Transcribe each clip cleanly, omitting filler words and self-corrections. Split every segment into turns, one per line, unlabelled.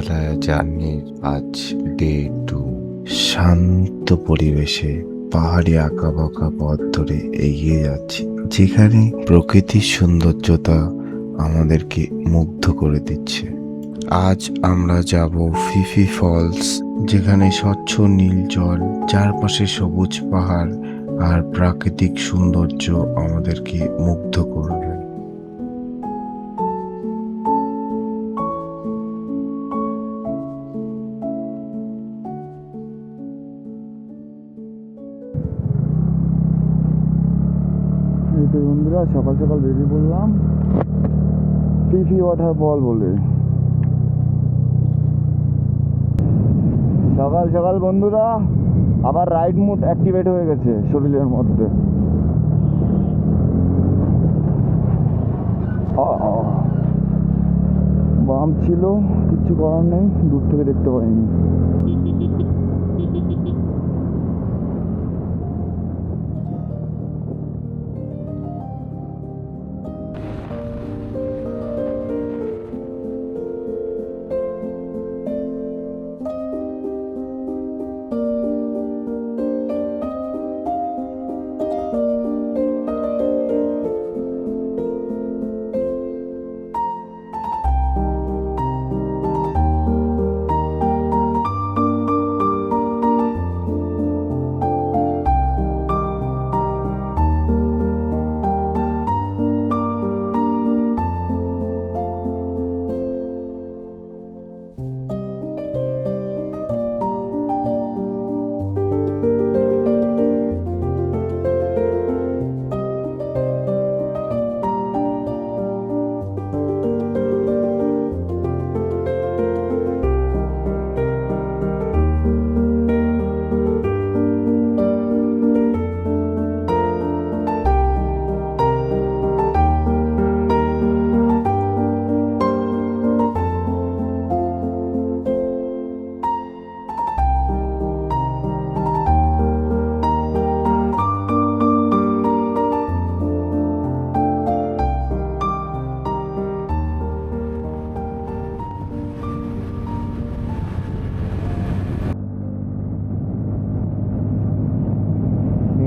মেঘালয় জার্নির আজ ডে 2। শান্ত পরিবেশে পাহাড়ি আঁকাবাঁকা পথ ধরে এগিয়ে যাচ্ছি, যেখানে প্রকৃতির সৌন্দর্যতা আমাদেরকে মুগ্ধ করে দিচ্ছে। আজ আমরা যাব ফিফি ফলস, যেখানে স্বচ্ছ নীল জল, চারপাশে সবুজ পাহাড় আর প্রাকৃতিক সৌন্দর্য আমাদেরকে মুগ্ধ করবে।
এই তো বন্ধুরা, সকাল সকাল বেরিয়ে পড়লাম ফিফি ওয়াটারফল বলে। সকাল সকাল বন্ধুরা আবার রাইড মোড অ্যাক্টিভেট হয়ে গেছে শরীরের মধ্যে। বাম ছিল, কিচ্ছু করার নেই, দূর থেকে দেখতে পাইনি।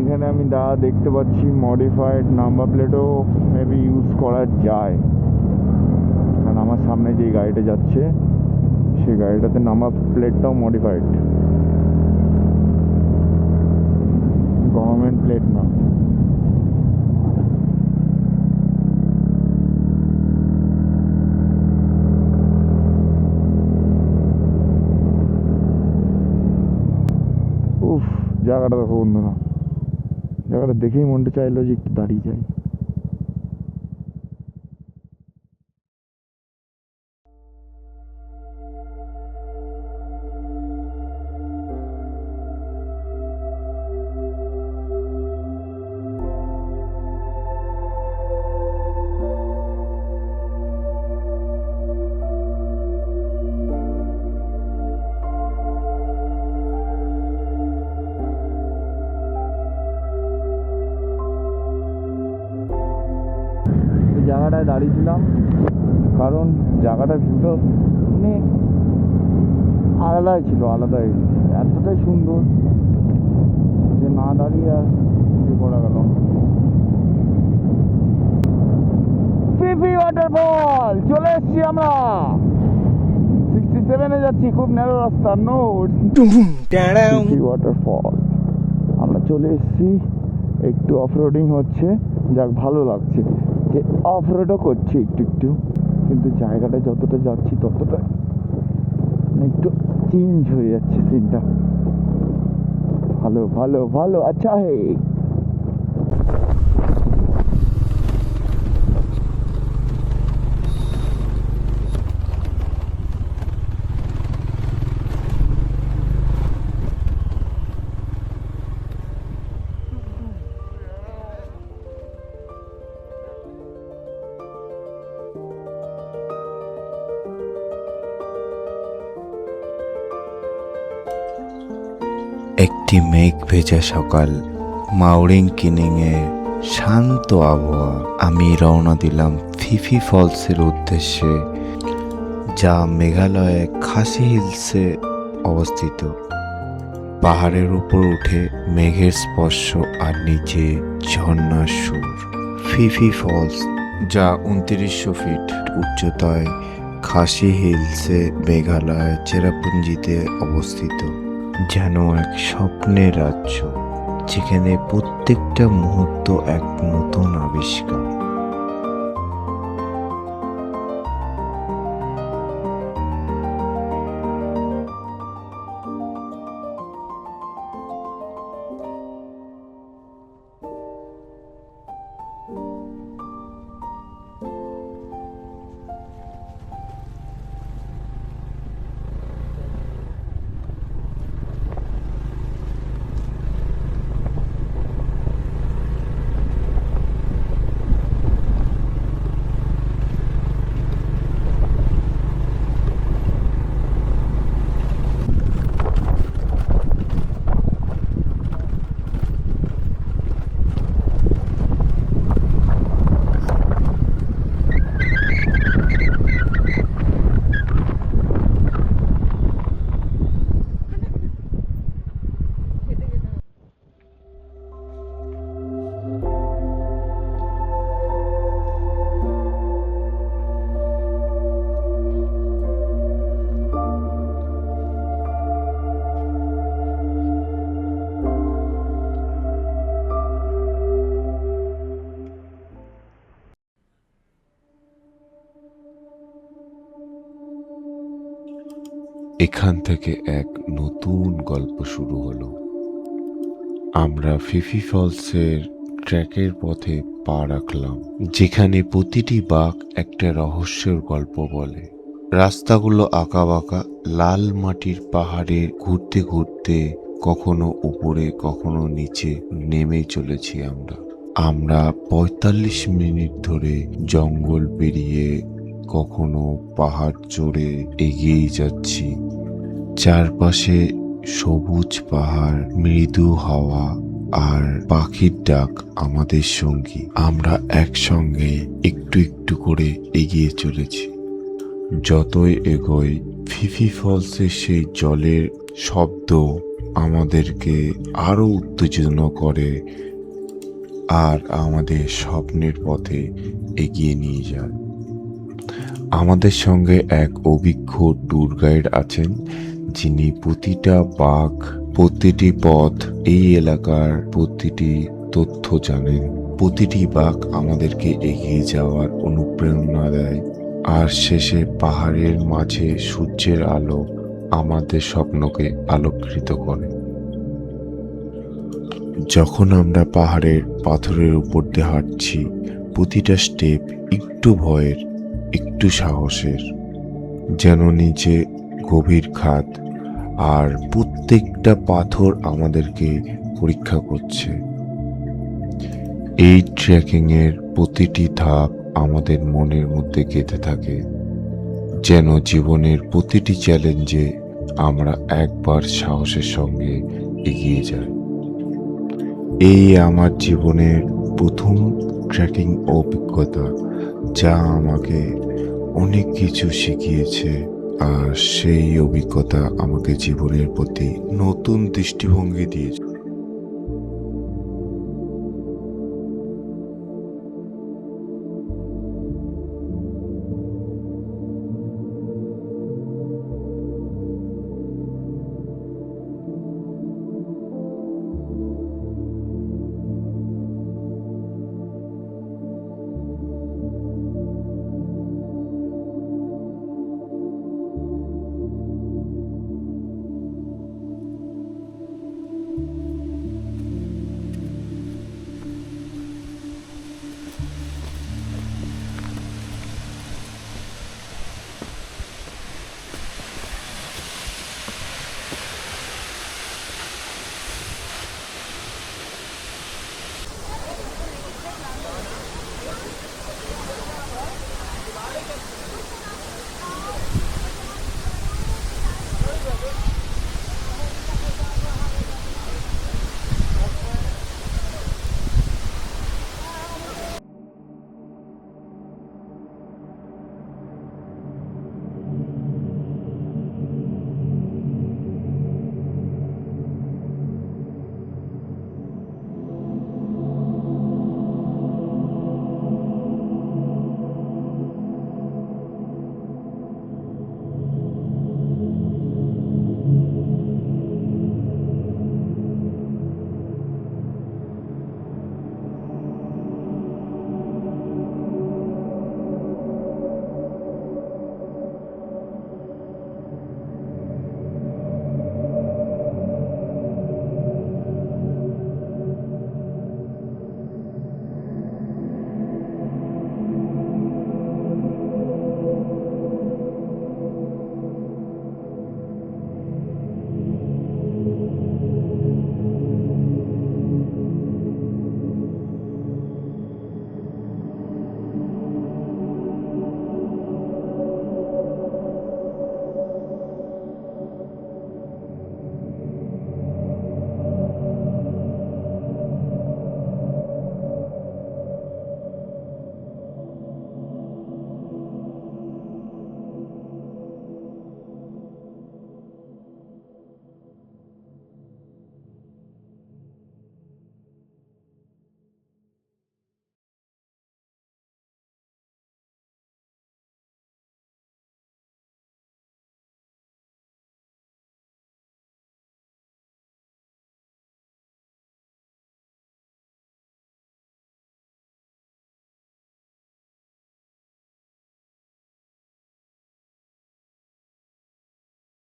এখানে আমি দেখতে পাচ্ছি মডিফাইড নাম্বার প্লেটও মেবি ইউজ করা যায়, কারণ আমার সামনে যে গাড়িটা যাচ্ছে সেই গাড়িটাতে নাম্বার প্লেটটাও মডিফাইড, গভর্নমেন্ট প্লেট না। উফ, জায়গাটা দেখো বন্ধুরা, জায়গাটা দেখেই মনটা চাইলো যে একটু দাঁড়িয়ে যাই। জায়গাটায় দাঁড়িয়েছিলাম কারণ জায়গাটার ভিউটা মানে আলাদাই ছিল, আলাদাই, এতটাই সুন্দর যে না দাঁড়িয়ে আর করা গেল। ফিফি ওয়াটারফল চলে এসছি আমরা, 67-এ যাচ্ছি, খুব ন্যারো রাস্তা। নো ফিফি ওয়াটারফল আমরা চলে এসছি, একটু অফরোডিং হচ্ছে, যাক ভালো লাগছে যে অফরোডও করছি একটু একটু, কিন্তু জায়গাটা যতটা যাচ্ছি ততটা একটু চেঞ্জ হয়ে যাচ্ছে সিনটা। ভালো ভালো ভালো, আচ্ছা হে।
একটি মেঘ ভেজা সকাল, মাউরিং কিনিংয়ের শান্ত আবহাওয়া। আমি রওনা দিলাম ফিফি ফলসের উদ্দেশ্যে, যা মেঘালয়ে খাসি হিলসে অবস্থিত। পাহাড়ের উপর উঠে মেঘের স্পর্শ আর নিচে ঝর্ণার সুর। ফিফি ফলস, যা 2900 ফিট উচ্চতায় খাসি হিলসে মেঘালয় চেরাপুঞ্জিতে অবস্থিত। যেন এক স্বপ্নের রাজ্য, যেখানে প্রত্যেকটা মুহূর্ত এক নতুন আবিষ্কার। এখান থেকে এক নতুন গল্প শুরু হলো। আমরা ফিফি ফলসের ট্র্যাকের পথে পা রাখলাম, যেখানে প্রতিটি বাঁক একটা রহস্যের গল্প বলে। রাস্তাগুলো আঁকাবাঁকা, লাল মাটির পাহাড়ে ঘুরতে ঘুরতে কখনো উপরে কখনো নিচে নেমে চলেছি আমরা 45 মিনিট ধরে জঙ্গল পেরিয়ে কখনো পাহাড় চড়ে এগিয়ে যাচ্ছি। চারপাশে সবুজ পাহাড়, মৃদু হাওয়া আর পাখির ডাক আমাদের সঙ্গী। আমরা একসঙ্গে একটু একটু করে এগিয়ে চলেছি। যতই এগোই, ফিফি ফলসের সেই জলের শব্দ আমাদেরকে আরো উত্তেজনা করে আর আমাদের স্বপ্নের পথে এগিয়ে নিয়ে যায়। আমাদের সঙ্গে এক অভিজ্ঞ ট্যুর গাইড আছেন, যিনি প্রতিটা বাঁক, প্রতিটি পথ, এই এলাকার প্রতিটি তথ্য জানেন। প্রতিটি বাঁক আমাদেরকে এগিয়ে যাওয়ার অনুপ্রেরণা দেয়, আর শেষে পাহাড়ের মাঝে সূর্যের আলো আমাদের স্বপ্নকে আলোকিত করে। যখন আমরা পাহাড়ের পাথরের উপর দিয়ে হাঁটছি, প্রতিটা স্টেপ একটু ভয়ের, একটু সাহসের, যেন নিচে গভীর খাদ, আর প্রত্যেকটা পাথর আমাদেরকে পরীক্ষা করছে। এই ট্রেকিং এর প্রতিটি ধাপ আমাদের মনের মধ্যে গেঁথে থাকে, যেন জীবনের প্রতিটি চ্যালেঞ্জে আমরা একবার সাহসের সঙ্গে এগিয়ে যাই। এই আমার জীবনের প্রথম ট্রেকিং অভিজ্ঞতা, যা আমাকে অনেক কিছু শিখিয়েছে, আর সেই অভিজ্ঞতা আমাকে জীবনের প্রতি নতুন দৃষ্টিভঙ্গি দিয়েছে।